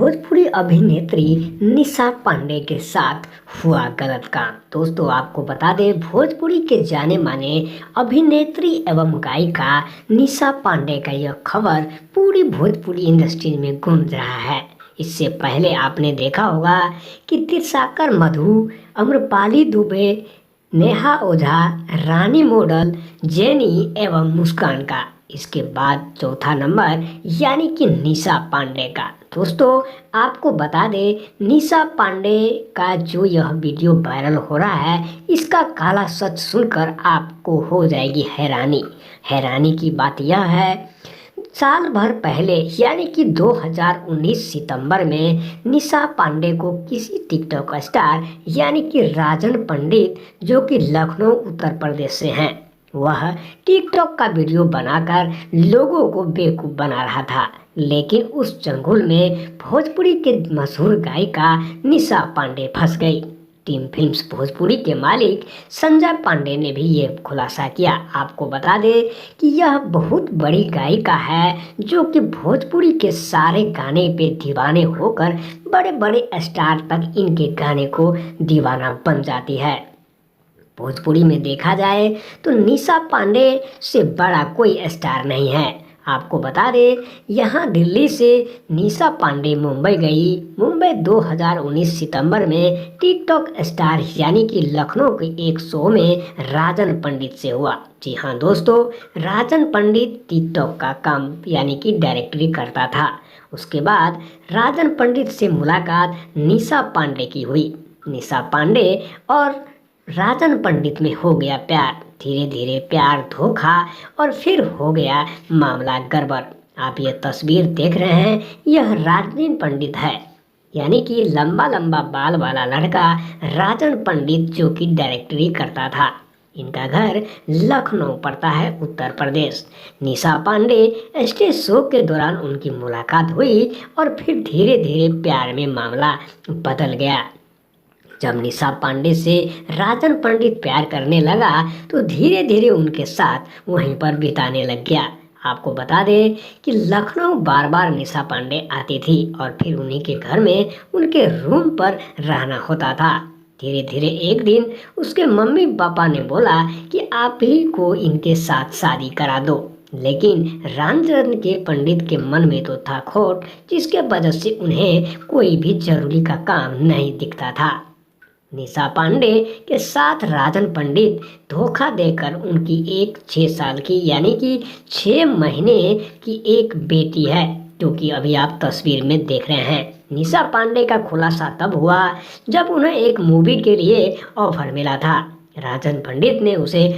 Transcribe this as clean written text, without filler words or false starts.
भोजपुरी अभिनेत्री निशा पांडे के साथ हुआ गलत काम। दोस्तों आपको बता दें, भोजपुरी के जाने माने अभिनेत्री एवं गायिका निशा पांडे का यह खबर पूरी भोजपुरी इंडस्ट्री में गूंज रहा है। इससे पहले आपने देखा होगा कि त्रिशाकर मधु, अम्रपाली दुबे, नेहा ओझा, रानी मॉडल, जेनी एवं मुस्कान का, इसके बाद चौथा नंबर यानी कि निशा पांडे का। दोस्तों आपको बता दें, निशा पांडे का जो यह वीडियो वायरल हो रहा है, इसका काला सच सुनकर आपको हो जाएगी हैरानी की बात यह है, साल भर पहले यानी कि 2019 सितंबर में निशा पांडे को किसी टिकटॉक स्टार यानी कि राजन पंडित, जो कि लखनऊ उत्तर प्रदेश से हैं, वह टिकटॉक का वीडियो बनाकर लोगों को बेवकूफ़ बना रहा था। लेकिन उस चंगुल में भोजपुरी के मशहूर गायिका निशा पांडे फंस गई। टीम फिल्म्स भोजपुरी के मालिक संजय पांडे ने भी ये खुलासा किया। आपको बता दें कि यह बहुत बड़ी गायिका है, जो कि भोजपुरी के सारे गाने पे दीवाने होकर बड़े बड़े स्टार तक इनके गाने को दीवाना बन जाती है। भोजपुरी में देखा जाए तो निशा पांडे से बड़ा कोई स्टार नहीं है। आपको बता दें, यहाँ दिल्ली से निशा पांडे मुंबई गई। मुंबई 2019 सितंबर में टिकटॉक स्टार यानी कि लखनऊ के एक शो में राजन पंडित से हुआ। जी हाँ दोस्तों, राजन पंडित टिकटॉक का काम यानी कि डायरेक्टरी करता था। उसके बाद राजन पंडित से मुलाकात निशा पांडे की हुई। निशा पांडे और राजन पंडित में हो गया प्यार। धीरे धीरे प्यार धोखा और फिर हो गया मामला गड़बड़। आप ये तस्वीर देख रहे हैं, यह राजन पंडित है, यानी कि लंबा लंबा बाल वाला लड़का राजन पंडित, जो कि डायरेक्टरी करता था। इनका घर लखनऊ पड़ता है, उत्तर प्रदेश। निशा पांडे स्टेज शो के दौरान उनकी मुलाकात हुई और फिर धीरे धीरे प्यार में मामला बदल गया। जब निशा पांडे से राजन पंडित प्यार करने लगा तो धीरे धीरे उनके साथ वहीं पर बिताने लग गया। आपको बता दें कि लखनऊ बार बार निशा पांडे आती थी और फिर उन्हीं के घर में उनके रूम पर रहना होता था। धीरे धीरे एक दिन उसके मम्मी पापा ने बोला कि आप ही को इनके साथ शादी करा दो। लेकिन राजन के पंडित के मन में तो था खोट, जिसके वजह से उन्हें कोई भी जरूरी का काम नहीं दिखता था। निशा पांडे के साथ राजन पंडित धोखा देकर उनकी एक 6 साल की यानी कि 6 महीने की एक बेटी है, जो कि अभी आप तस्वीर में देख रहे हैं। निशा पांडे का खुलासा तब हुआ जब उन्हें एक मूवी के लिए ऑफर मिला था। राजन पंडित ने उसे